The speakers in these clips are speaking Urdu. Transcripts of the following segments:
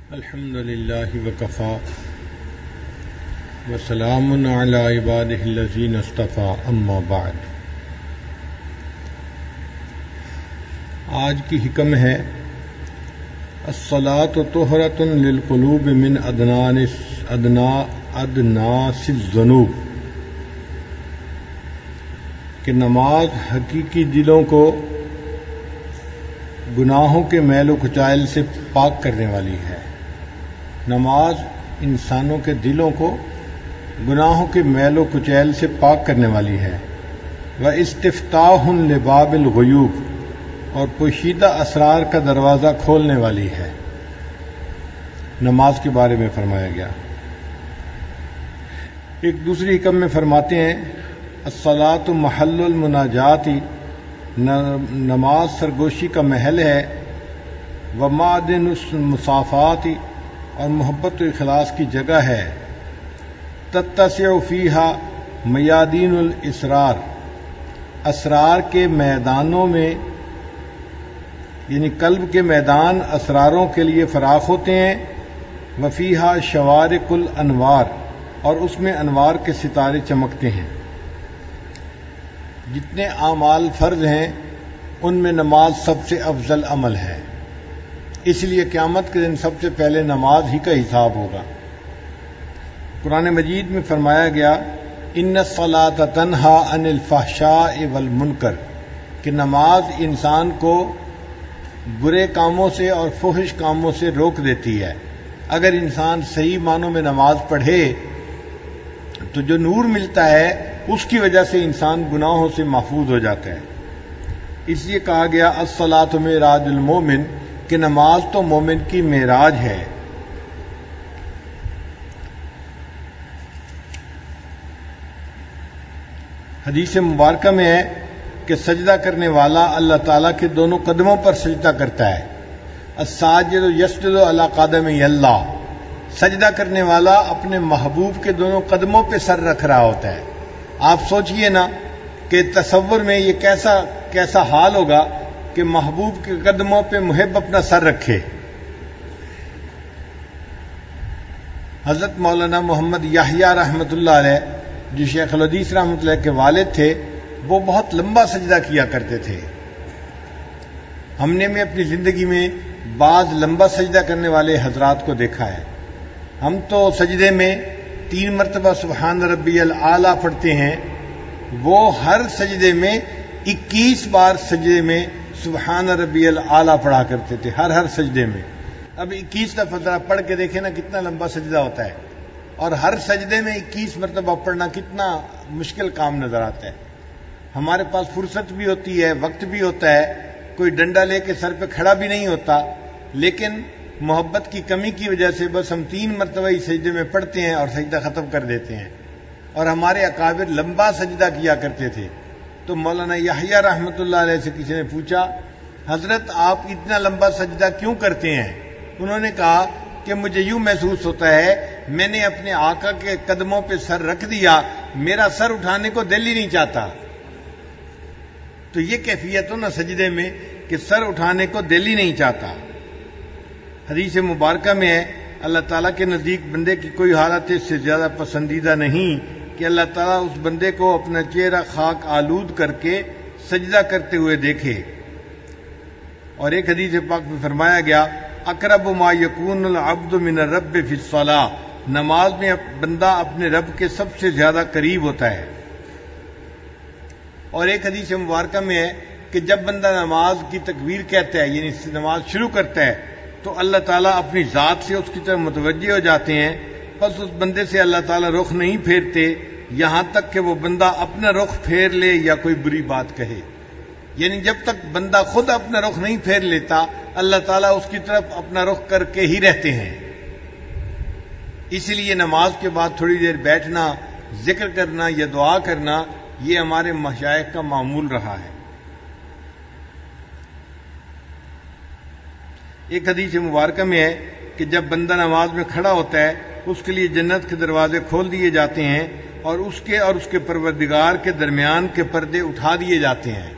الحمد للہ وکفا وسلام علی عبادہ الذین اصطفیٰ اما بعد۔ آج کی حکم ہے الصلاۃ طہرۃ للقلوب من ادناس الذنوب، کہ نماز حقیقی دلوں کو گناہوں کے میل و کچائل سے پاک کرنے والی ہے۔ نماز انسانوں کے دلوں کو گناہوں کے میل و کچیل سے پاک کرنے والی ہے۔ وَاستفتاح لباب الغیوب، اور پوشیدہ اسرار کا دروازہ کھولنے والی ہے۔ نماز کے بارے میں فرمایا گیا۔ ایک دوسری حکم میں فرماتے ہیں الصلاۃ محل المناجات، نماز سرگوشی کا محل ہے۔ ومعدن المصافات، اور محبت و اخلاص کی جگہ ہے۔ تتسع فیہا میادین الاسرار، اسرار کے میدانوں میں، یعنی قلب کے میدان اسراروں کے لیے فراخ ہوتے ہیں۔ وفیہا شوارق الانوار، اور اس میں انوار کے ستارے چمکتے ہیں۔ جتنے اعمال فرض ہیں ان میں نماز سب سے افضل عمل ہے، اس لیے قیامت کے دن سب سے پہلے نماز ہی کا حساب ہوگا۔ قرآن مجید میں فرمایا گیا ان الصلاۃ تنہی عن الفحشاء والمنکر، کہ نماز انسان کو برے کاموں سے اور فحش کاموں سے روک دیتی ہے۔ اگر انسان صحیح معنوں میں نماز پڑھے تو جو نور ملتا ہے اس کی وجہ سے انسان گناہوں سے محفوظ ہو جاتا ہے۔ اس لیے کہا گیا الصلاۃ معراج المومن، کہ نماز تو مومن کی معراج ہے۔ حدیث مبارکہ میں ہے کہ سجدہ کرنے والا اللہ تعالیٰ کے دونوں قدموں پر سجدہ کرتا ہے۔ الساجد یسجد علی قدمی اللہ، سجدہ کرنے والا اپنے محبوب کے دونوں قدموں پہ سر رکھ رہا ہوتا ہے۔ آپ سوچئے نا کہ تصور میں یہ کیسا حال ہوگا کہ محبوب کے قدموں پہ محب اپنا سر رکھے۔ حضرت مولانا محمد یحییٰ رحمۃ اللہ علیہ، جو شیخ الحدیث رحمۃ اللہ کے والد تھے، وہ بہت لمبا سجدہ کیا کرتے تھے۔ ہم نے اپنی زندگی میں بعض لمبا سجدہ کرنے والے حضرات کو دیکھا ہے۔ ہم تو سجدے میں 3 مرتبہ سبحان ربی الاعلیٰ پڑھتے ہیں، وہ ہر سجدے میں 21 بار سجدے میں سبحان ربی الاعلیٰ پڑھا کرتے تھے، ہر سجدے میں۔ اب 21 دفعہ پڑھ کے دیکھیں نا کتنا لمبا سجدہ ہوتا ہے، اور ہر سجدے میں 21 مرتبہ پڑھنا کتنا مشکل کام نظر آتا ہے۔ ہمارے پاس فرصت بھی ہوتی ہے، وقت بھی ہوتا ہے، کوئی ڈنڈا لے کے سر پہ کھڑا بھی نہیں ہوتا، لیکن محبت کی کمی کی وجہ سے بس ہم 3 مرتبہ ہی سجدے میں پڑھتے ہیں اور سجدہ ختم کر دیتے ہیں۔ اور ہمارے اکابر لمبا سجدہ کیا کرتے تھے۔ تو مولانا یحییٰ رحمۃ اللہ علیہ سے کسی نے پوچھا حضرت آپ اتنا لمبا سجدہ کیوں کرتے ہیں؟ انہوں نے کہا کہ مجھے یوں محسوس ہوتا ہے میں نے اپنے آقا کے قدموں پہ سر رکھ دیا، میرا سر اٹھانے کو دل ہی نہیں چاہتا۔ تو یہ کیفیت ہو نا سجدے میں کہ سر اٹھانے کو دل ہی نہیں چاہتا۔ حدیث مبارکہ میں ہے اللہ تعالیٰ کے نزدیک بندے کی کوئی حالت اس سے زیادہ پسندیدہ نہیں کہ اللہ تعالیٰ اس بندے کو اپنا چہرہ خاک آلود کر کے سجدہ کرتے ہوئے دیکھے۔ اور ایک حدیث پاک میں فرمایا گیا اقرب ما یکون العبد من الرب فی الصلاۃ، نماز میں بندہ اپنے رب کے سب سے زیادہ قریب ہوتا ہے۔ اور ایک حدیث مبارکہ میں ہے کہ جب بندہ نماز کی تکبیر کہتا ہے، یعنی نماز شروع کرتا ہے، تو اللہ تعالیٰ اپنی ذات سے اس کی طرف متوجہ ہو جاتے ہیں، بس اس بندے سے اللہ تعالیٰ رخ نہیں پھیرتے یہاں تک کہ وہ بندہ اپنا رخ پھیر لے یا کوئی بری بات کہے۔ یعنی جب تک بندہ خود اپنا رخ نہیں پھیر لیتا اللہ تعالیٰ اس کی طرف اپنا رخ کر کے ہی رہتے ہیں۔ اس لیے نماز کے بعد تھوڑی دیر بیٹھنا، ذکر کرنا یا دعا کرنا، یہ ہمارے مشائخ کا معمول رہا ہے۔ ایک حدیث مبارکہ میں ہے کہ جب بندہ نماز میں کھڑا ہوتا ہے اس کے لیے جنت کے دروازے کھول دیے جاتے ہیں اور اس کے پروردگار کے درمیان کے پردے اٹھا دیے جاتے ہیں۔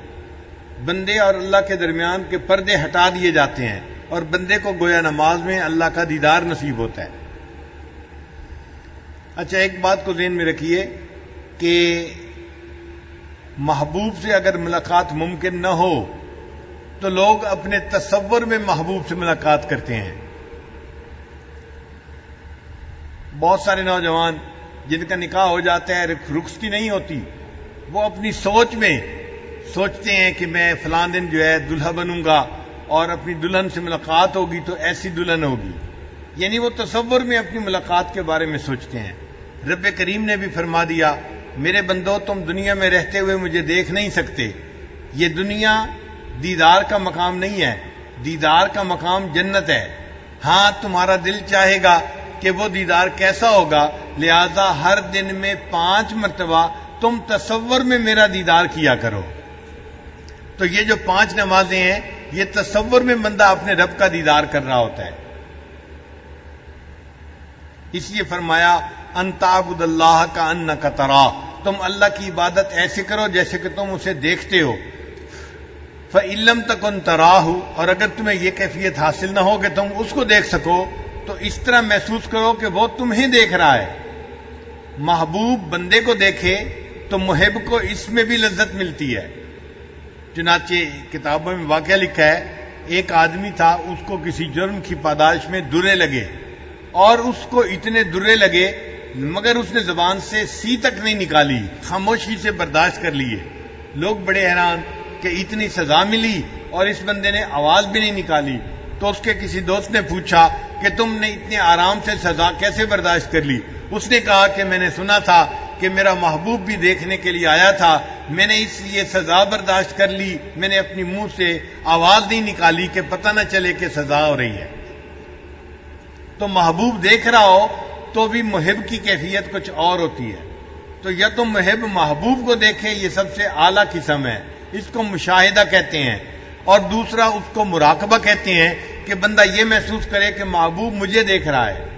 بندے اور اللہ کے درمیان کے پردے ہٹا دیے جاتے ہیں، اور بندے کو گویا نماز میں اللہ کا دیدار نصیب ہوتا ہے۔ اچھا، ایک بات کو ذہن میں رکھیے کہ محبوب سے اگر ملاقات ممکن نہ ہو تو لوگ اپنے تصور میں محبوب سے ملاقات کرتے ہیں۔ بہت سارے نوجوان جن کا نکاح ہو جاتا ہے، رخصتی نہیں ہوتی، وہ اپنی سوچ میں سوچتے ہیں کہ میں فلاں دن جو ہے دلہا بنوں گا اور اپنی دلہن سے ملاقات ہوگی تو ایسی دلہن ہوگی، یعنی وہ تصور میں اپنی ملاقات کے بارے میں سوچتے ہیں۔ رب کریم نے بھی فرما دیا، میرے بندو تم دنیا میں رہتے ہوئے مجھے دیکھ نہیں سکتے، یہ دنیا دیدار کا مقام نہیں ہے، دیدار کا مقام جنت ہے۔ ہاں تمہارا دل چاہے گا کہ وہ دیدار کیسا ہوگا، لہذا ہر دن میں 5 مرتبہ تم تصور میں میرا دیدار کیا کرو۔ تو یہ جو 5 نمازیں ہیں، یہ تصور میں بندہ اپنے رب کا دیدار کر رہا ہوتا ہے۔ اس لیے فرمایا ان تعبد اللہ کأنک تراہ، تم اللہ کی عبادت ایسے کرو جیسے کہ تم اسے دیکھتے ہو۔ فإن لم تکن تراہ، اور اگر تمہیں یہ کیفیت حاصل نہ ہو کہ تم اس کو دیکھ سکو تو اس طرح محسوس کرو کہ وہ تمہیں دیکھ رہا ہے۔ محبوب بندے کو دیکھے تو محب کو اس میں بھی لذت ملتی ہے۔ چنانچہ کتابوں میں واقعہ لکھا ہے، ایک آدمی تھا، اس کو کسی جرم کی پاداش میں درے لگے، اور اس کو اتنے درے لگے مگر اس نے زبان سے سی تک نہیں نکالی، خاموشی سے برداشت کر لیے۔ لوگ بڑے حیران کہ اتنی سزا ملی اور اس بندے نے آواز بھی نہیں نکالی۔ تو اس کے کسی دوست نے پوچھا کہ تم نے اتنے آرام سے سزا کیسے برداشت کر لی؟ اس نے کہا کہ میں نے سنا تھا کہ میرا محبوب بھی دیکھنے کے لیے آیا تھا، میں نے اس لیے سزا برداشت کر لی، میں نے اپنی منہ سے آواز نہیں نکالی کہ پتہ نہ چلے کہ سزا ہو رہی ہے۔ تو محبوب دیکھ رہا ہو تو بھی محب کی کیفیت کچھ اور ہوتی ہے۔ تو یا تو محب محبوب کو دیکھے، یہ سب سے اعلیٰ قسم ہے، اس کو مشاہدہ کہتے ہیں، اور دوسرا اس کو مراقبہ کہتے ہیں کہ بندہ یہ محسوس کرے کہ محبوب مجھے دیکھ رہا ہے۔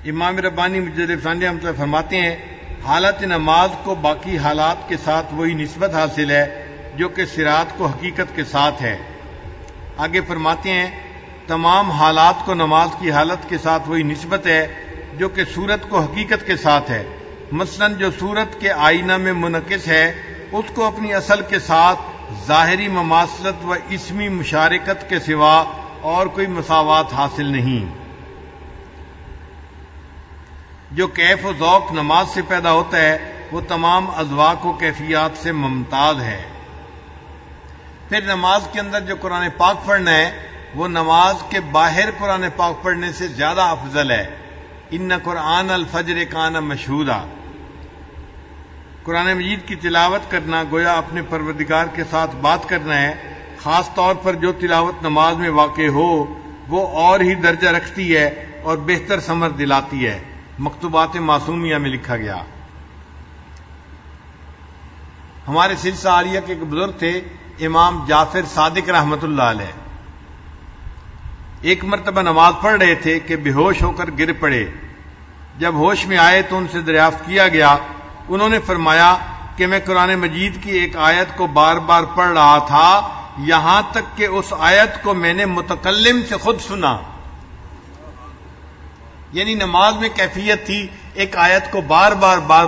امام ربانی مجدد ثانی رحمۃ اللہ فرماتے ہیں، حالت نماز کو باقی حالات کے ساتھ وہی نسبت حاصل ہے جو کہ صراط کو حقیقت کے ساتھ ہے۔ آگے فرماتے ہیں، تمام حالات کو نماز کی حالت کے ساتھ وہی نسبت ہے جو کہ صورت کو حقیقت کے ساتھ ہے۔ مثلا جو صورت کے آئینہ میں منعکس ہے اس کو اپنی اصل کے ساتھ ظاہری مماثلت و اسمی مشارکت کے سوا اور کوئی مساوات حاصل نہیں۔ جو کیف و ذوق نماز سے پیدا ہوتا ہے وہ تمام اذواق و کیفیات سے ممتاز ہے۔ پھر نماز کے اندر جو قرآن پاک پڑھنا ہے وہ نماز کے باہر قرآن پاک پڑھنے سے زیادہ افضل ہے۔ ان قرآن الفجر کان مشہودا، قرآن مجید کی تلاوت کرنا گویا اپنے پروردگار کے ساتھ بات کرنا ہے۔ خاص طور پر جو تلاوت نماز میں واقع ہو وہ اور ہی درجہ رکھتی ہے اور بہتر ثمر دلاتی ہے۔ مکتوبات معصومیہ میں لکھا گیا۔ ہمارے سلسلہ عالیہ کے ایک بزرگ تھے، امام جعفر صادق رحمۃ اللہ علیہ۔ ایک مرتبہ نماز پڑھ رہے تھے کہ بے ہوش ہو کر گر پڑے۔ جب ہوش میں آئے تو ان سے دریافت کیا گیا، انہوں نے فرمایا کہ میں قرآن مجید کی ایک آیت کو بار بار پڑھ رہا تھا، یہاں تک کہ اس آیت کو میں نے متکلم سے خود سنا۔ یعنی نماز میں کیفیت تھی، ایک آیت کو بار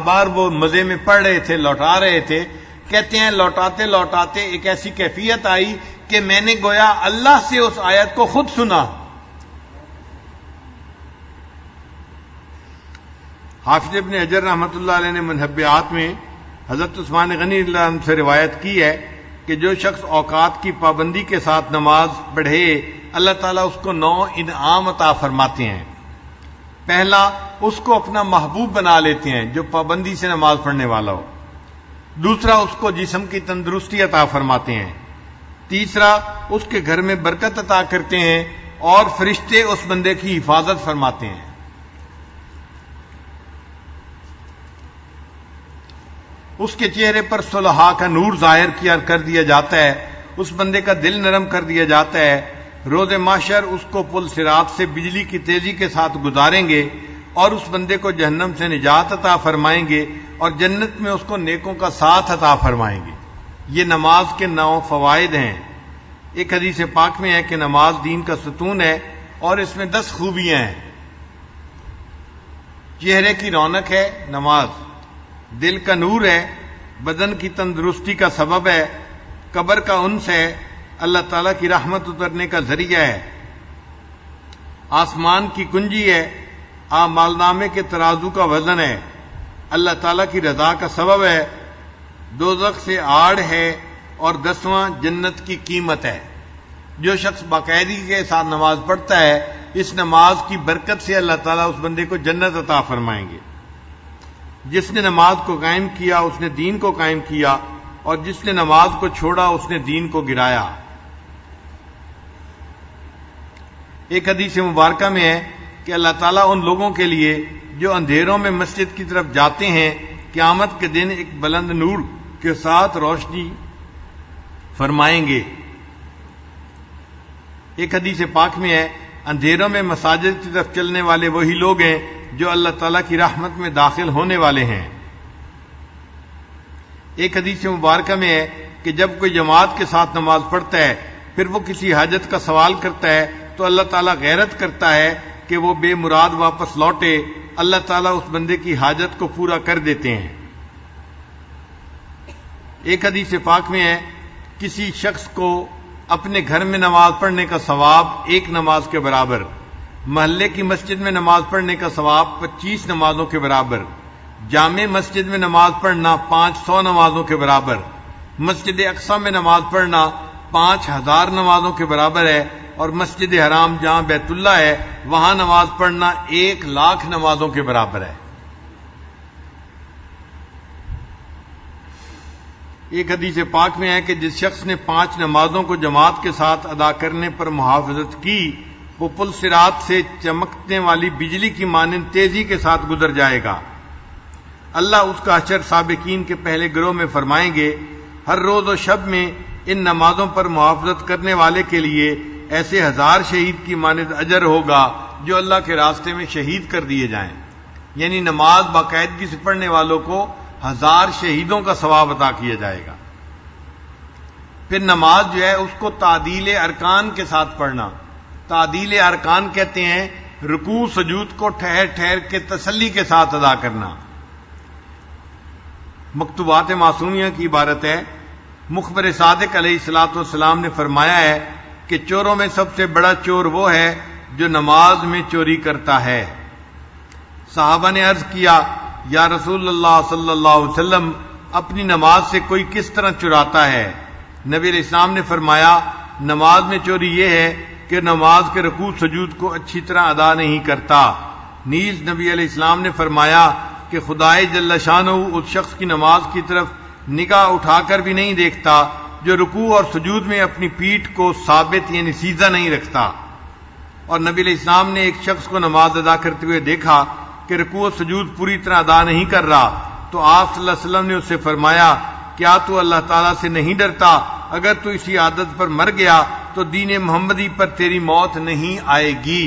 بار وہ مزے میں پڑھ رہے تھے، لوٹا رہے تھے۔ کہتے ہیں لوٹاتے لوٹاتے ایک ایسی کیفیت آئی کہ میں نے گویا اللہ سے اس آیت کو خود سنا۔ حافظ ابن حجر رحمۃ اللہ علیہ نے منہبات میں حضرت عثمان غنی رضی اللہ عنہ سے روایت کی ہے کہ جو شخص اوقات کی پابندی کے ساتھ نماز پڑھے اللہ تعالیٰ اس کو 9 انعام عطا فرماتے ہیں۔ پہلا، اس کو اپنا محبوب بنا لیتے ہیں جو پابندی سے نماز پڑھنے والا ہو۔ دوسرا، اس کو جسم کی تندرستی عطا فرماتے ہیں۔ تیسرا، اس کے گھر میں برکت عطا کرتے ہیں اور فرشتے اس بندے کی حفاظت فرماتے ہیں۔ اس کے چہرے پر صلحاء کا نور ظاہر کر دیا جاتا ہے، اس بندے کا دل نرم کر دیا جاتا ہے۔ روز محشر اس کو پل صراط سے بجلی کی تیزی کے ساتھ گزاریں گے، اور اس بندے کو جہنم سے نجات عطا فرمائیں گے اور جنت میں اس کو نیکوں کا ساتھ عطا فرمائیں گے۔ یہ نماز کے 9 فوائد ہیں۔ ایک حدیث پاک میں ہے کہ نماز دین کا ستون ہے اور اس میں 10 خوبیاں ہیں۔ چہرے کی رونق ہے نماز، دل کا نور ہے، بدن کی تندرستی کا سبب ہے، قبر کا انس ہے، اللہ تعالیٰ کی رحمت اترنے کا ذریعہ ہے، آسمان کی کنجی ہے، اعمال نامے کے ترازو کا وزن ہے، اللہ تعالیٰ کی رضا کا سبب ہے، دوزخ سے آڑ ہے، اور 10واں جنت کی قیمت ہے۔ جو شخص باقاعدگی کے ساتھ نماز پڑھتا ہے، اس نماز کی برکت سے اللہ تعالیٰ اس بندے کو جنت عطا فرمائیں گے۔ جس نے نماز کو قائم کیا اس نے دین کو قائم کیا، اور جس نے نماز کو چھوڑا اس نے دین کو گرایا۔ ایک حدیث مبارکہ میں ہے کہ اللہ تعالیٰ ان لوگوں کے لیے جو اندھیروں میں مسجد کی طرف جاتے ہیں قیامت کے دن ایک بلند نور کے ساتھ روشنی فرمائیں گے۔ ایک حدیث پاک میں ہے اندھیروں میں مساجد کی طرف چلنے والے وہی لوگ ہیں جو اللہ تعالیٰ کی رحمت میں داخل ہونے والے ہیں۔ ایک حدیث مبارکہ میں ہے کہ جب کوئی جماعت کے ساتھ نماز پڑھتا ہے پھر وہ کسی حاجت کا سوال کرتا ہے تو اللہ تعالیٰ غیرت کرتا ہے کہ وہ بے مراد واپس لوٹے، اللہ تعالیٰ اس بندے کی حاجت کو پورا کر دیتے ہیں۔ ایک حدیث پاک میں ہے کسی شخص کو اپنے گھر میں نماز پڑھنے کا ثواب 1 نماز کے برابر، محلے کی مسجد میں نماز پڑھنے کا ثواب 25 نمازوں کے برابر، جامع مسجد میں نماز پڑھنا 500 نمازوں کے برابر، مسجد اقصی میں نماز پڑھنا 5000 نمازوں کے برابر ہے، اور مسجد حرام جہاں بیت اللہ ہے وہاں نماز پڑھنا 1,00,000 نمازوں کے برابر ہے۔ ایک حدیث پاک میں ہے کہ جس شخص نے 5 نمازوں کو جماعت کے ساتھ ادا کرنے پر محافظت کی وہ پل صراط سے چمکنے والی بجلی کی مانند تیزی کے ساتھ گزر جائے گا۔ اللہ اس کا حشر سابقین کے پہلے گروہ میں فرمائیں گے۔ ہر روز و شب میں ان نمازوں پر محافظت کرنے والے کے لیے ایسے 1000 شہید کی مانند اجر ہوگا جو اللہ کے راستے میں شہید کر دیے جائیں، یعنی نماز باقاعدگی سے پڑھنے والوں کو 1000 شہیدوں کا ثواب عطا کیا جائے گا۔ پھر نماز جو ہے اس کو تعدیل ارکان کے ساتھ پڑھنا۔ تعدیل ارکان کہتے ہیں رکوع سجود کو ٹھہر ٹھہر کے تسلی کے ساتھ ادا کرنا۔ مکتوبات معصومیہ کی عبارت ہے، مخبر صادق علیہ الصلوۃ والسلام نے فرمایا ہے کہ چوروں میں سب سے بڑا چور وہ ہے جو نماز میں چوری کرتا ہے۔ صحابہ نے عرض کیا یا رسول اللہ صلی اللہ علیہ وسلم اپنی نماز سے کوئی کس طرح چراتا ہے؟ نبی علیہ السلام نے فرمایا نماز میں چوری یہ ہے کہ نماز کے رکوع سجود کو اچھی طرح ادا نہیں کرتا۔ نیز نبی علیہ السلام نے فرمایا کہ خدائے جل شانہ اس شخص کی نماز کی طرف نگاہ اٹھا کر بھی نہیں دیکھتا جو رکوع اور سجود میں اپنی پیٹھ کو ثابت یعنی سیدھا نہیں رکھتا۔ اور نبی علیہ السلام نے ایک شخص کو نماز ادا کرتے ہوئے دیکھا کہ رکوع و سجود پوری طرح ادا نہیں کر رہا تو آپ صلی اللہ علیہ وسلم نے اس سے فرمایا کیا تو اللہ تعالیٰ سے نہیں ڈرتا؟ اگر تو اسی عادت پر مر گیا تو دین محمدی پر تیری موت نہیں آئے گی۔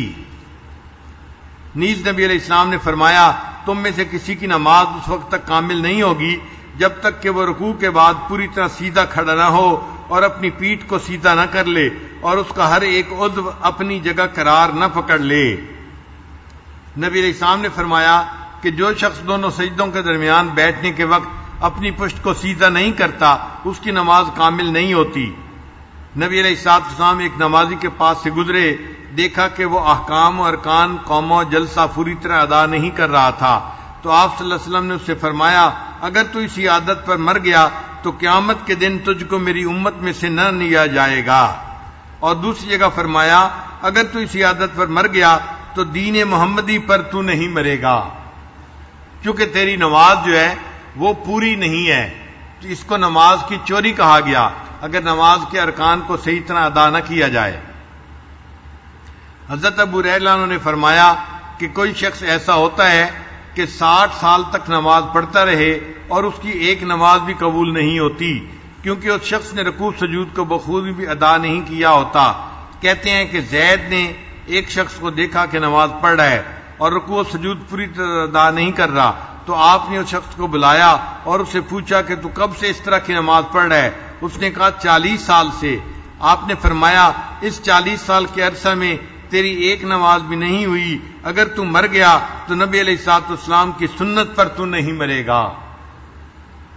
نیز نبی علیہ السلام نے فرمایا تم میں سے کسی کی نماز اس وقت تک کامل نہیں ہوگی جب تک کہ وہ رکوع کے بعد پوری طرح سیدھا کھڑا نہ ہو اور اپنی پیٹھ کو سیدھا نہ کر لے اور اس کا ہر ایک عضو اپنی جگہ قرار نہ پکڑ لے۔ نبی علیہ السلام نے فرمایا کہ جو شخص دونوں سجدوں کے درمیان بیٹھنے کے وقت اپنی پشت کو سیدھا نہیں کرتا اس کی نماز کامل نہیں ہوتی۔ نبی علیہ السلام ایک نمازی کے پاس سے گزرے، دیکھا کہ وہ احکام و ارکان قوم و جلسہ پوری طرح ادا نہیں کر رہا تھا تو آپ صلی اللہ علیہ وسلم نے اس سے فرمایا اگر تو اسی عادت پر مر گیا تو قیامت کے دن تجھ کو میری امت میں سے نہ لیا جائے گا۔ اور دوسری جگہ فرمایا اگر تو اسی عادت پر مر گیا تو دین محمدی پر تو نہیں مرے گا، کیونکہ تیری نماز جو ہے وہ پوری نہیں ہے۔ تو اس کو نماز کی چوری کہا گیا اگر نماز کے ارکان کو صحیح طرح ادا نہ کیا جائے۔ حضرت ابو ہریرہ نے فرمایا کہ کوئی شخص ایسا ہوتا ہے کہ 60 سال تک نماز پڑھتا رہے اور اس کی ایک نماز بھی قبول نہیں ہوتی کیونکہ اس شخص نے رکوع سجود کو بخوبی بھی ادا نہیں کیا ہوتا۔ کہتے ہیں کہ زید نے ایک شخص کو دیکھا کہ نماز پڑھ رہا ہے اور رکوع و سجود پوری طرح ادا نہیں کر رہا، تو آپ نے اس شخص کو بلایا اور اسے پوچھا کہ تو کب سے اس طرح کی نماز پڑھ رہا ہے؟ اس نے کہا 40 سال سے۔ آپ نے فرمایا اس 40 سال کے عرصہ میں تیری ایک نماز بھی نہیں ہوئی، اگر تو مر گیا تو نبی علیہ الصلوۃ والسلام کی سنت پر تو نہیں مرے گا۔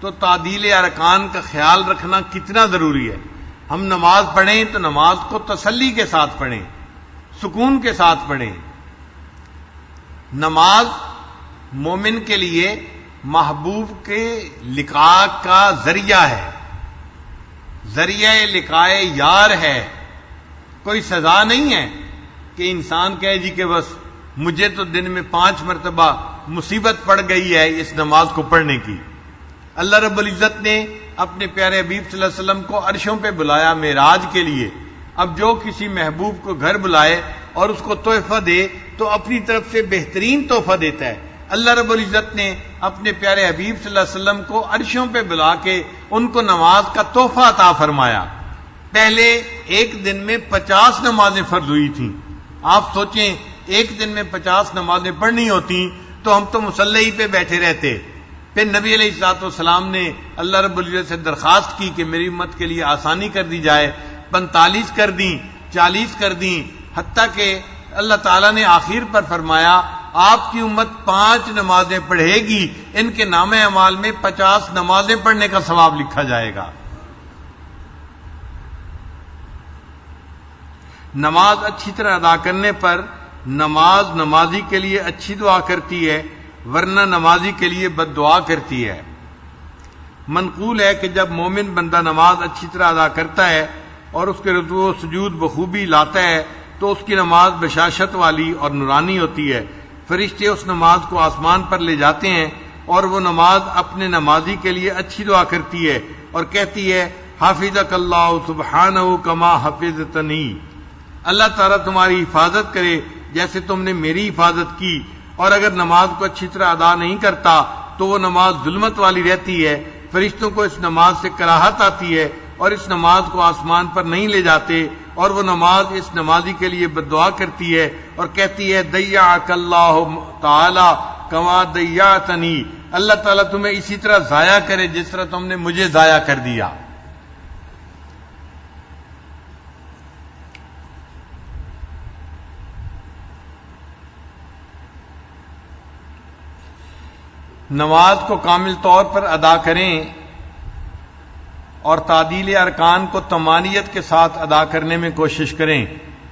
تو تعدیل ارکان کا خیال رکھنا کتنا ضروری ہے۔ ہم نماز پڑھیں تو نماز کو تسلی کے ساتھ پڑھیں، سکون کے ساتھ پڑھیں۔ نماز مومن کے لیے محبوب کے لقاء کا ذریعہ ہے، ذریعہ لقاء یار ہے، کوئی سزا نہیں ہے کہ انسان کہے جی کہ بس مجھے تو دن میں 5 مرتبہ مصیبت پڑ گئی ہے اس نماز کو پڑھنے کی۔ اللہ رب العزت نے اپنے پیارے حبیب صلی اللہ علیہ وسلم کو عرشوں پہ بلایا معراج کے لیے۔ اب جو کسی محبوب کو گھر بلائے اور اس کو تحفہ دے تو اپنی طرف سے بہترین تحفہ دیتا ہے۔ اللہ رب العزت نے اپنے پیارے حبیب صلی اللہ علیہ وسلم کو عرشوں پہ بلا کے ان کو نماز کا تحفہ عطا فرمایا۔ پہلے ایک دن میں 50 نمازیں فرض ہوئی تھیں۔ آپ سوچیں ایک دن میں 50 نمازیں پڑھنی ہوتی تو ہم تو مصلی پہ بیٹھے رہتے۔ پھر نبی علیہ الصلوۃ والسلام نے اللہ رب العزت سے درخواست کی کہ میری امت کے لیے آسانی کر دی جائے، 45 کر دیں، 40 کر دیں، حتیٰ کہ اللہ تعالیٰ نے آخر پر فرمایا آپ کی امت 5 نمازیں پڑھے گی، ان کے نام اعمال میں 50 نمازیں پڑھنے کا ثواب لکھا جائے گا۔ نماز اچھی طرح ادا کرنے پر نمازی کے لیے اچھی دعا کرتی ہے، ورنہ نمازی کے لیے بد دعا کرتی ہے۔ منقول ہے کہ جب مومن بندہ نماز اچھی طرح ادا کرتا ہے اور اس کے رکوع و سجود بخوبی لاتا ہے تو اس کی نماز بشاشت والی اور نورانی ہوتی ہے۔ فرشتے اس نماز کو آسمان پر لے جاتے ہیں اور وہ نماز اپنے نمازی کے لیے اچھی دعا کرتی ہے اور کہتی ہے حافظک اللہ سبحانہ کما حفظتنی، اللہ تعالیٰ تمہاری حفاظت کرے جیسے تم نے میری حفاظت کی۔ اور اگر نماز کو اچھی طرح ادا نہیں کرتا تو وہ نماز ظلمت والی رہتی ہے، فرشتوں کو اس نماز سے کراہت آتی ہے اور اس نماز کو آسمان پر نہیں لے جاتے، اور وہ نماز اس نمازی کے لیے بد دعا کرتی ہے اور کہتی ہے ضیعک اللہ تعالی کما ضیعتنی، اللہ تعالیٰ تمہیں اسی طرح ضائع کرے جس طرح تم نے مجھے ضائع کر دیا۔ نماز کو کامل طور پر ادا کریں اور تعدیل ارکان کو طمانینت کے ساتھ ادا کرنے میں کوشش کریں،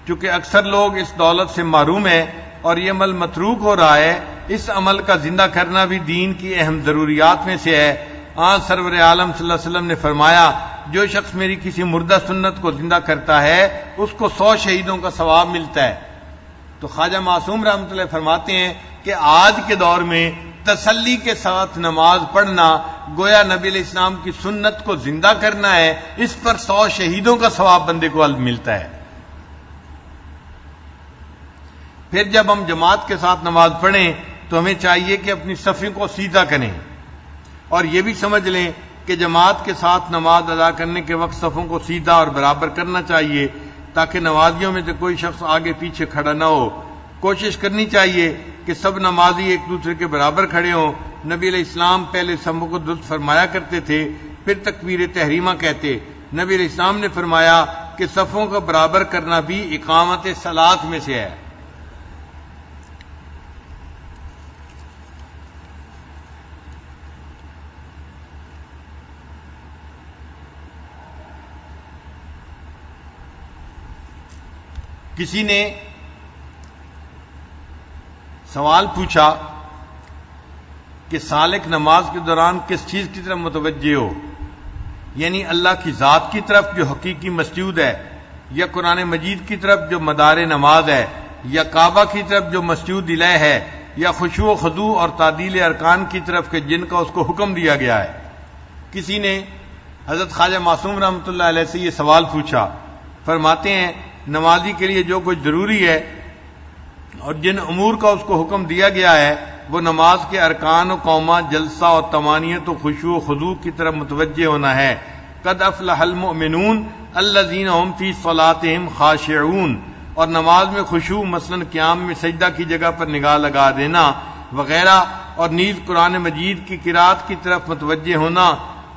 کیونکہ اکثر لوگ اس دولت سے محروم ہیں اور یہ عمل متروک ہو رہا ہے۔ اس عمل کا زندہ کرنا بھی دین کی اہم ضروریات میں سے ہے۔ سرور عالم صلی اللہ علیہ وسلم نے فرمایا جو شخص میری کسی مردہ سنت کو زندہ کرتا ہے اس کو 100 شہیدوں کا ثواب ملتا ہے۔ تو خواجہ معصوم رحمۃ اللہ فرماتے ہیں کہ آج کے دور میں تسلی کے ساتھ نماز پڑھنا گویا نبی علیہ السلام کی سنت کو زندہ کرنا ہے، اس پر 100 شہیدوں کا ثواب بندے کو ملتا ہے۔ پھر جب ہم جماعت کے ساتھ نماز پڑھیں تو ہمیں چاہیے کہ اپنی صفیں کو سیدھا کریں اور یہ بھی سمجھ لیں کہ جماعت کے ساتھ نماز ادا کرنے کے وقت صفوں کو سیدھا اور برابر کرنا چاہیے تاکہ نمازیوں میں سے کوئی شخص آگے پیچھے کھڑا نہ ہو۔ کوشش کرنی چاہیے کہ سب نمازی ایک دوسرے کے برابر کھڑے ہوں۔ نبی علیہ السلام پہلے صفوں کو درست فرمایا کرتے تھے، پھر تکبیر تحریمہ کہتے۔ نبی علیہ السلام نے فرمایا کہ صفوں کو برابر کرنا بھی اقامت صلاۃ میں سے ہے۔ کسی نے سوال پوچھا کہ سالک نماز کے دوران کس چیز کی طرف متوجہ ہو، یعنی اللہ کی ذات کی طرف جو حقیقی مسجود ہے، یا قرآن مجید کی طرف جو مدار نماز ہے، یا کعبہ کی طرف جو مسجود الہ ہے، یا خشوع و خضوع اور تعدیل ارکان کی طرف کہ جن کا اس کو حکم دیا گیا ہے۔ کسی نے حضرت خواجہ معصوم رحمۃ اللہ علیہ سے یہ سوال پوچھا۔ فرماتے ہیں نمازی کے لیے جو کچھ ضروری ہے اور جن امور کا اس کو حکم دیا گیا ہے وہ نماز کے ارکان و قوما، جلسہ اور طمانینت و خشوع و خضوع کی طرف متوجہ ہونا ہے۔ قد افلح المؤمنون الذین هم فی صلاتهم خاشعون، اور نماز میں خشوع مثلا قیام میں سجدہ کی جگہ پر نگاہ لگا دینا وغیرہ، اور نیز قرآن مجید کی قرات کی طرف متوجہ ہونا،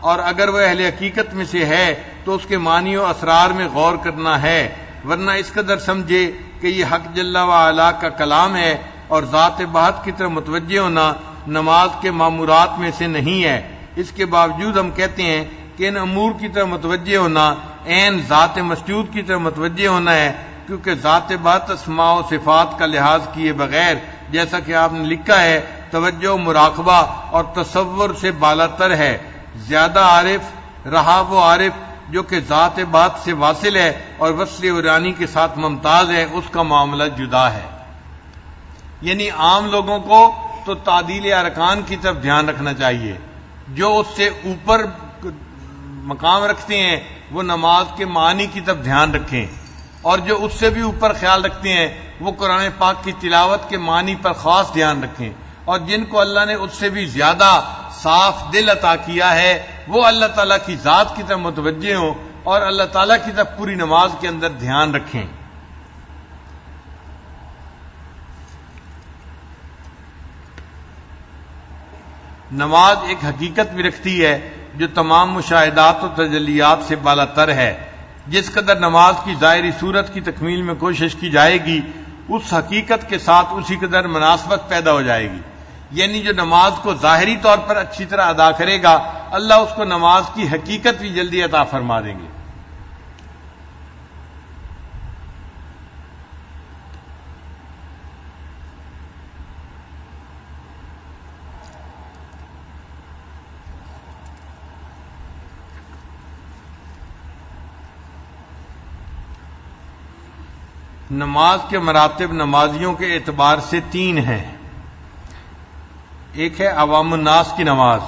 اور اگر وہ اہل حقیقت میں سے ہے تو اس کے معنی و اسرار میں غور کرنا ہے، ورنہ اس قدر سمجھے کہ یہ حق جل و علا کا کلام ہے اور ذات بحت کی طرف متوجہ ہونا نماز کے مامورات میں سے نہیں ہے۔ اس کے باوجود ہم کہتے ہیں کہ ان امور کی طرف متوجہ ہونا عین ذات مسجود کی طرف متوجہ ہونا ہے، کیونکہ ذات بحت اسماء و صفات کا لحاظ کیے بغیر، جیسا کہ آپ نے لکھا ہے، توجہ مراقبہ اور تصور سے بالاتر ہے۔ زیادہ عارف رہا وہ عارف جو کہ ذات بات سے واصل ہے اور وصل عریانی کے ساتھ ممتاز ہے، اس کا معاملہ جدا ہے۔ یعنی عام لوگوں کو تو تعدیل ارکان کی طرف دھیان رکھنا چاہیے، جو اس سے اوپر مقام رکھتے ہیں وہ نماز کے معنی کی طرف دھیان رکھیں، اور جو اس سے بھی اوپر خیال رکھتے ہیں وہ قرآن پاک کی تلاوت کے معنی پر خاص دھیان رکھیں، اور جن کو اللہ نے اس سے بھی زیادہ صاف دل عطا کیا ہے وہ اللہ تعالیٰ کی ذات کی طرف متوجہ ہوں اور اللہ تعالیٰ کی طرف پوری نماز کے اندر دھیان رکھیں۔ نماز ایک حقیقت بھی رکھتی ہے جو تمام مشاہدات و تجلیات سے بالاتر ہے۔ جس قدر نماز کی ظاہری صورت کی تکمیل میں کوشش کی جائے گی، اس حقیقت کے ساتھ اسی قدر مناسبت پیدا ہو جائے گی۔ یعنی جو نماز کو ظاہری طور پر اچھی طرح ادا کرے گا، اللہ اس کو نماز کی حقیقت بھی جلدی عطا فرما دیں گے۔ نماز کے مراتب نمازیوں کے اعتبار سے 3 ہیں۔ ایک ہے عوام الناس کی نماز،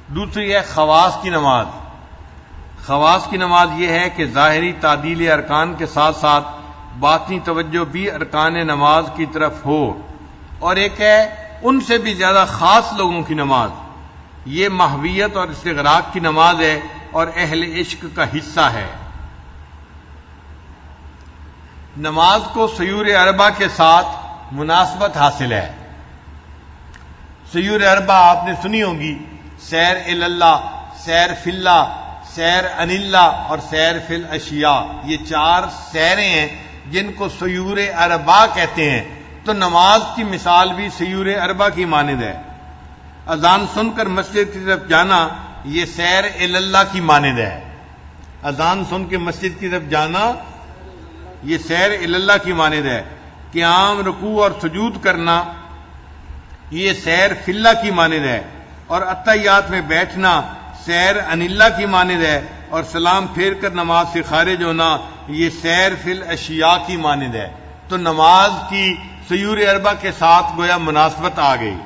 دوسری ہے خواص کی نماز۔ خواص کی نماز یہ ہے کہ ظاہری تعدیل ارکان کے ساتھ ساتھ باطنی توجہ بھی ارکان نماز کی طرف ہو، اور ایک ہے ان سے بھی زیادہ خاص لوگوں کی نماز، یہ محویت اور استغراق کی نماز ہے اور اہل عشق کا حصہ ہے۔ نماز کو سیور اربع کے ساتھ مناسبت حاصل ہے۔ سیور اربع آپ نے سنی ہوگی، سیر اللہ، سیر فی اللہ، سیر ان اللہ اور سیر فی الاشیاء، یہ 4 سیریں ہیں جن کو سیور اربع کہتے ہیں۔ تو نماز کی مثال بھی سیور اربع کی مانند ہے۔ اذان سن کر مسجد کی طرف جانا یہ سیر اللہ کی مانند ہے۔ اذان سن کے مسجد کی طرف جانا یہ سیر اللہ کی مانند ہے۔ قیام، رکوع اور سجود کرنا یہ سیر فی اللہ کی مانند ہے، اور اتحیات میں بیٹھنا سیر ان اللہ کی مانند ہے، اور سلام پھیر کر نماز سے خارج ہونا یہ سیر فی الاشیاء کی مانند ہے۔ تو نماز کی سیور اربع کے ساتھ گویا مناسبت آ گئی۔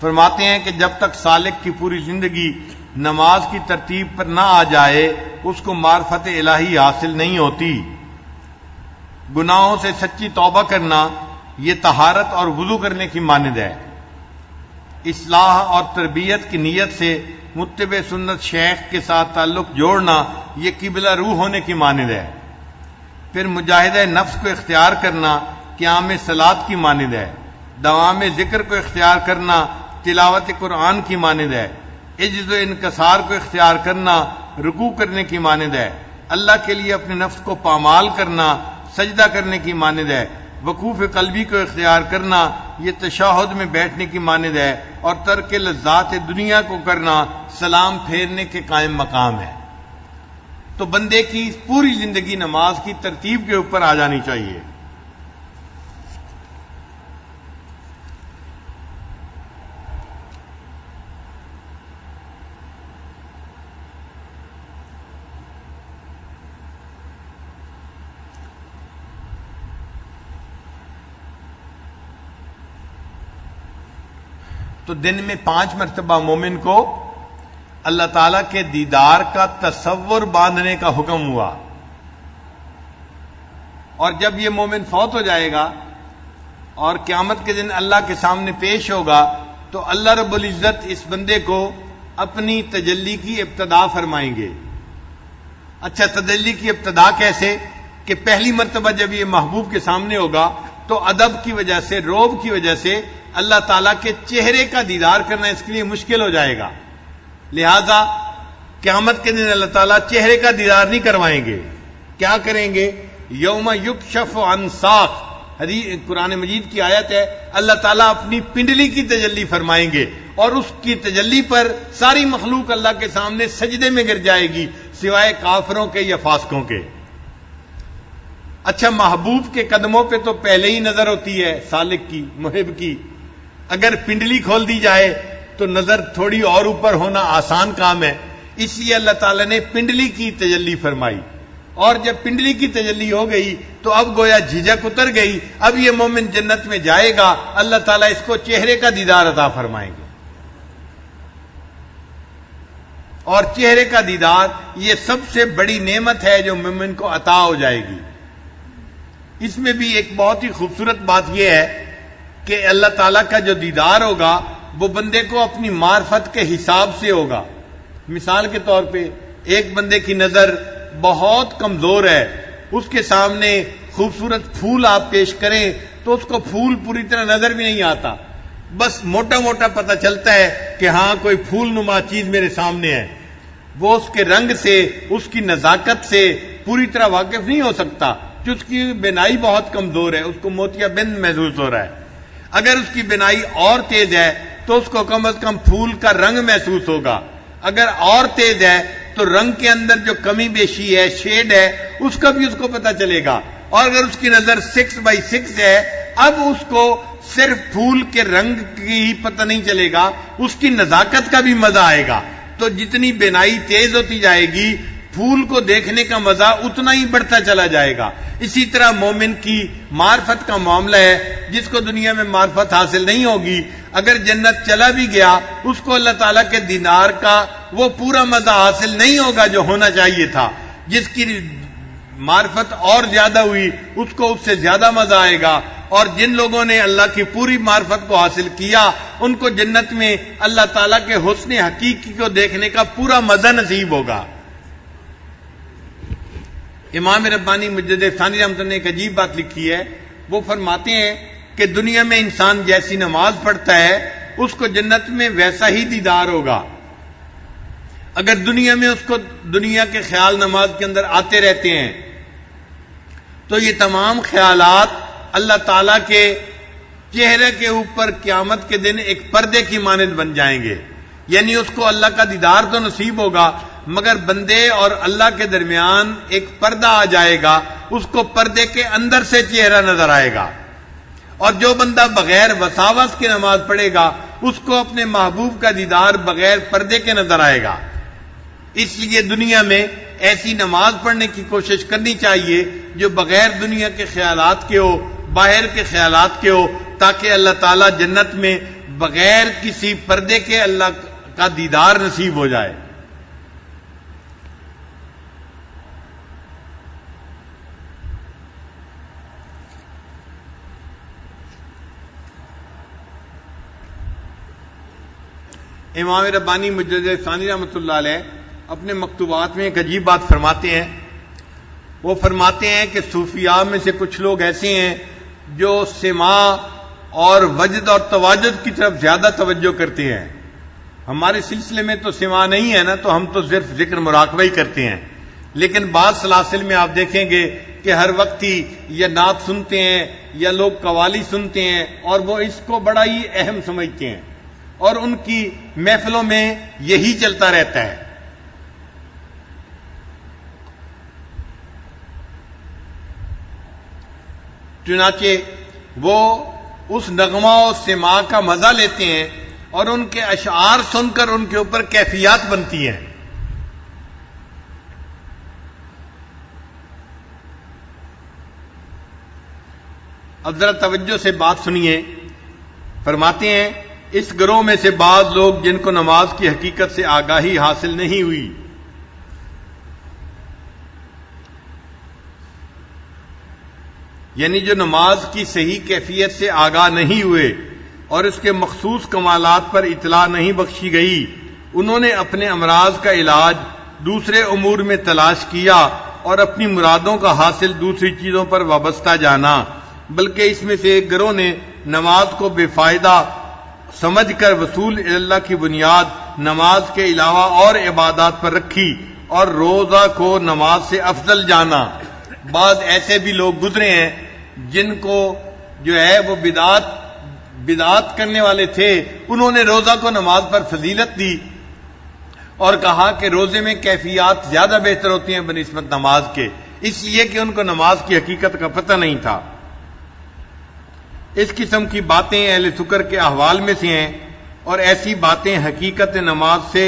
فرماتے ہیں کہ جب تک سالک کی پوری زندگی نماز کی ترتیب پر نہ آ جائے اس کو معرفت الہی حاصل نہیں ہوتی۔ گناہوں سے سچی توبہ کرنا یہ طہارت اور وضو کرنے کی مانند ہے۔ اصلاح اور تربیت کی نیت سے متبع سنت شیخ کے ساتھ تعلق جوڑنا یہ قبلہ روح ہونے کی مانند ہے۔ پھر مجاہدہ نفس کو اختیار کرنا قیام صلاۃ کی مانند ہے۔ دوام ذکر کو اختیار کرنا تلاوت قرآن کی مانند ہے۔ عجز و انکسار کو اختیار کرنا رکوع کرنے کی مانند ہے۔ اللہ کے لیے اپنے نفس کو پامال کرنا سجدہ کرنے کی مانند ہے۔ وقوف قلبی کو اختیار کرنا یہ تشہد میں بیٹھنے کی مانند ہے، اور ترک لذات دنیا کو کرنا سلام پھیرنے کے قائم مقام ہے۔ تو بندے کی پوری زندگی نماز کی ترتیب کے اوپر آ جانی چاہیے۔ تو دن میں 5 مرتبہ مومن کو اللہ تعالیٰ کے دیدار کا تصور باندھنے کا حکم ہوا، اور جب یہ مومن فوت ہو جائے گا اور قیامت کے دن اللہ کے سامنے پیش ہوگا تو اللہ رب العزت اس بندے کو اپنی تجلی کی ابتدا فرمائیں گے. اچھا، تجلی کی ابتدا کیسے؟ کہ پہلی مرتبہ جب یہ محبوب کے سامنے ہوگا تو ادب کی وجہ سے، روب کی وجہ سے اللہ تعالیٰ کے چہرے کا دیدار کرنا اس کے لیے مشکل ہو جائے گا. لہذا قیامت کے دن اللہ تعالیٰ چہرے کا دیدار نہیں کروائیں گے. کیا کریں گے؟ یوم یکشف عن ساق، حدیث قرآن مجید کی آیت ہے، اللہ تعالیٰ اپنی پنڈلی کی تجلی فرمائیں گے اور اس کی تجلی پر ساری مخلوق اللہ کے سامنے سجدے میں گر جائے گی سوائے کافروں کے یا فاسقوں کے. اچھا، محبوب کے قدموں پہ تو پہلے ہی نظر ہوتی ہے سالک کی، محب کی. اگر پنڈلی کھول دی جائے تو نظر تھوڑی اور اوپر ہونا آسان کام ہے، اس لیے اللہ تعالیٰ نے پنڈلی کی تجلی فرمائی. اور جب پنڈلی کی تجلی ہو گئی تو اب گویا جھجک اتر گئی. اب یہ مومن جنت میں جائے گا، اللہ تعالیٰ اس کو چہرے کا دیدار عطا فرمائیں گے. اور چہرے کا دیدار یہ سب سے بڑی نعمت ہے جو مومن کو عطا ہو جائے گی. اس میں بھی ایک بہت ہی خوبصورت بات یہ ہے کہ اللہ تعالیٰ کا جو دیدار ہوگا وہ بندے کو اپنی معرفت کے حساب سے ہوگا. مثال کے طور پہ ایک بندے کی نظر بہت کمزور ہے، اس کے سامنے خوبصورت پھول آپ پیش کریں تو اس کو پھول پوری طرح نظر بھی نہیں آتا، بس موٹا موٹا پتہ چلتا ہے کہ ہاں کوئی پھول نما چیز میرے سامنے ہے. وہ اس کے رنگ سے، اس کی نزاکت سے پوری طرح واقف نہیں ہو سکتا کہ اس کی بینائی بہت کمزور ہے، اس کو موتیا بند محسوس ہو رہا ہے. اگر اس کی بینائی اور تیز ہے تو اس کو کم از کم پھول کا رنگ محسوس ہوگا. اگر اور تیز ہے تو رنگ کے اندر جو کمی بیشی ہے، شیڈ ہے، اس کا بھی اس کو پتہ چلے گا. اور اگر اس کی نظر 6x6 ہے، اب اس کو صرف پھول کے رنگ کی ہی پتہ نہیں چلے گا، اس کی نزاکت کا بھی مزہ آئے گا. تو جتنی بینائی تیز ہوتی جائے گی پھول کو دیکھنے کا مزہ اتنا ہی بڑھتا چلا جائے گا. اسی طرح مومن کی معرفت کا معاملہ ہے. جس کو دنیا میں معرفت حاصل نہیں ہوگی، اگر جنت چلا بھی گیا اس کو اللہ تعالیٰ کے دیدار کا وہ پورا مزہ حاصل نہیں ہوگا جو ہونا چاہیے تھا. جس کی معرفت اور زیادہ ہوئی اس کو اس سے زیادہ مزہ آئے گا. اور جن لوگوں نے اللہ کی پوری معرفت کو حاصل کیا ان کو جنت میں اللہ تعالیٰ کے حسن حقیقی کو دیکھنے کا پورا مزہ نصیب ہوگا. امام ربانی مجدد ثانی رحمۃ اللہ نے ایک عجیب بات لکھی ہے. وہ فرماتے ہیں کہ دنیا میں انسان جیسی نماز پڑھتا ہے اس کو جنت میں ویسا ہی دیدار ہوگا. اگر دنیا میں اس کو دنیا کے خیال نماز کے اندر آتے رہتے ہیں تو یہ تمام خیالات اللہ تعالیٰ کے چہرے کے اوپر قیامت کے دن ایک پردے کی مانند بن جائیں گے. یعنی اس کو اللہ کا دیدار تو نصیب ہوگا مگر بندے اور اللہ کے درمیان ایک پردہ آ جائے گا، اس کو پردے کے اندر سے چہرہ نظر آئے گا. اور جو بندہ بغیر وساوس کے نماز پڑھے گا اس کو اپنے محبوب کا دیدار بغیر پردے کے نظر آئے گا. اس لیے دنیا میں ایسی نماز پڑھنے کی کوشش کرنی چاہیے جو بغیر دنیا کے خیالات کے ہو، باہر کے خیالات کے ہو، تاکہ اللہ تعالیٰ جنت میں بغیر کسی پردے کے اللہ کا دیدار نصیب ہو جائے. امام ربانی مجدد ثانی رحمۃ اللہ علیہ اپنے مکتوبات میں ایک عجیب بات فرماتے ہیں. وہ فرماتے ہیں کہ صوفیاء میں سے کچھ لوگ ایسے ہیں جو سماع اور وجد اور تواجد کی طرف زیادہ توجہ کرتے ہیں. ہمارے سلسلے میں تو سماع نہیں ہے نا، تو ہم تو صرف ذکر مراقبہ ہی کرتے ہیں. لیکن بعض سلاسل میں آپ دیکھیں گے کہ ہر وقت ہی یا نعت سنتے ہیں یا لوگ قوالی سنتے ہیں اور وہ اس کو بڑا ہی اہم سمجھتے ہیں اور ان کی محفلوں میں یہی چلتا رہتا ہے. چنانچہ وہ اس نغمہ و سماع کا مزہ لیتے ہیں اور ان کے اشعار سن کر ان کے اوپر کیفیات بنتی ہیں. اب ذرا توجہ سے بات سنیے. فرماتے ہیں اس گروہ میں سے بعض لوگ جن کو نماز کی حقیقت سے آگاہی حاصل نہیں ہوئی، یعنی جو نماز کی صحیح کیفیت سے آگاہ نہیں ہوئے، اور اس کے مخصوص کمالات پر اطلاع نہیں بخشی گئی۔ انہوں نے اپنے امراض کا علاج دوسرے امور میں تلاش کیا اور اپنی مرادوں کا حاصل دوسری چیزوں پر وابستہ جانا، بلکہ اس میں سے ایک گروہ نے نماز کو بے فائدہ سمجھ کر وصول اللہ کی بنیاد نماز کے علاوہ اور عبادات پر رکھی اور روزہ کو نماز سے افضل جانا۔ بعض ایسے بھی لوگ گزرے ہیں جن کو جو ہے وہ بدعات کرنے والے تھے، انہوں نے روزہ کو نماز پر فضیلت دی اور کہا کہ روزے میں کیفیات زیادہ بہتر ہوتی ہیں بنسبت نماز کے، اس لیے کہ ان کو نماز کی حقیقت کا پتہ نہیں تھا۔ اس قسم کی باتیں اہل سکر کے احوال میں سے ہیں، اور ایسی باتیں حقیقت نماز سے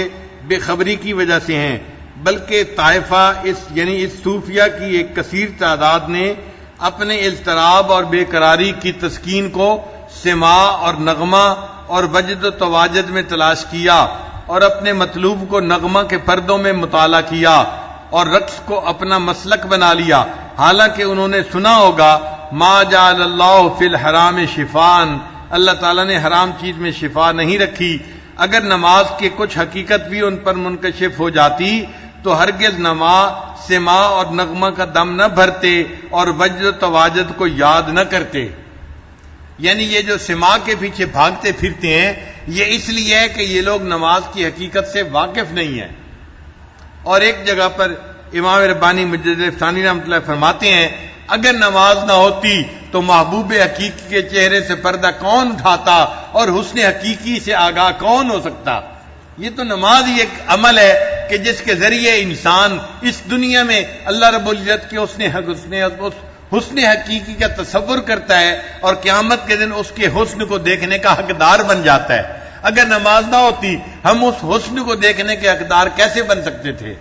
بے خبری کی وجہ سے ہیں، بلکہ طائفہ اس صوفیہ کی ایک کثیر تعداد نے اپنے اضطراب اور بے قراری کی تسکین کو سماع اور نغمہ اور وجد و تواجد میں تلاش کیا، اور اپنے مطلوب کو نغمہ کے پردوں میں مطالعہ کیا اور رقص کو اپنا مسلک بنا لیا، حالانکہ انہوں نے سنا ہوگا ما جعل اللہ فی الحرام شفان، اللہ تعالیٰ نے حرام چیز میں شفا نہیں رکھی۔ اگر نماز کے کچھ حقیقت بھی ان پر منکشف ہو جاتی تو ہرگز نماز سماع اور نغمہ کا دم نہ بھرتے اور وجد و تواجد کو یاد نہ کرتے۔ یعنی یہ جو سماع کے پیچھے بھاگتے پھرتے ہیں، یہ اس لیے ہے کہ یہ لوگ نماز کی حقیقت سے واقف نہیں ہیں۔ اور ایک جگہ پر امام ربانی مجدد ثانی رحمۃ اللہ فرماتے ہیں، اگر نماز نہ ہوتی تو محبوب حقیقی کے چہرے سے پردہ کون اٹھاتا اور حسن حقیقی سے آگاہ کون ہو سکتا؟ یہ تو نماز ہی ایک عمل ہے کہ جس کے ذریعے انسان اس دنیا میں اللہ رب العزت کے حسن حقیقی کا تصور کرتا ہے اور قیامت کے دن اس کے حسن کو دیکھنے کا حقدار بن جاتا ہے۔ اگر نماز نہ ہوتی ہم اس حسن کو دیکھنے کے حقدار کیسے بن سکتے تھے؟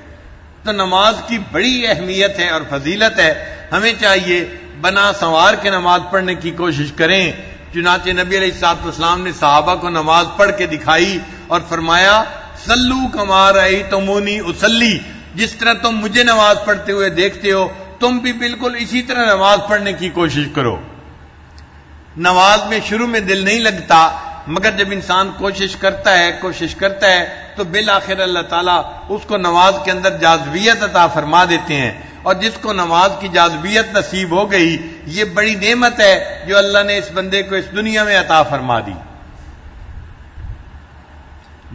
تو نماز کی بڑی اہمیت ہے اور فضیلت ہے، ہمیں چاہیے بنا سنوار کے نماز پڑھنے کی کوشش کریں۔ چنانچہ نبی علیہ الصلوۃ والسلام نے صحابہ کو نماز پڑھ کے دکھائی اور فرمایا صلو کما رأیتمونی اصلی، جس طرح تم مجھے نماز پڑھتے ہوئے دیکھتے ہو تم بھی بالکل اسی طرح نماز پڑھنے کی کوشش کرو۔ نماز میں شروع میں دل نہیں لگتا، مگر جب انسان کوشش کرتا ہے تو بالآخر اللہ تعالیٰ اس کو نماز کے اندر جاذبیت عطا فرما دیتے ہیں، اور جس کو نماز کی جاذبیت نصیب ہو گئی یہ بڑی نعمت ہے جو اللہ نے اس بندے کو اس دنیا میں عطا فرما دی۔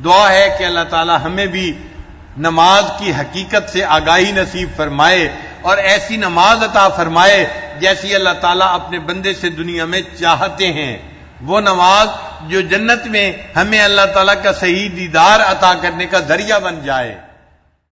دعا ہے کہ اللہ تعالیٰ ہمیں بھی نماز کی حقیقت سے آگاہی نصیب فرمائے اور ایسی نماز عطا فرمائے جیسی اللہ تعالیٰ اپنے بندے سے دنیا میں چاہتے ہیں، وہ نماز جو جنت میں ہمیں اللہ تعالیٰ کا صحیح دیدار عطا کرنے کا ذریعہ بن جائے۔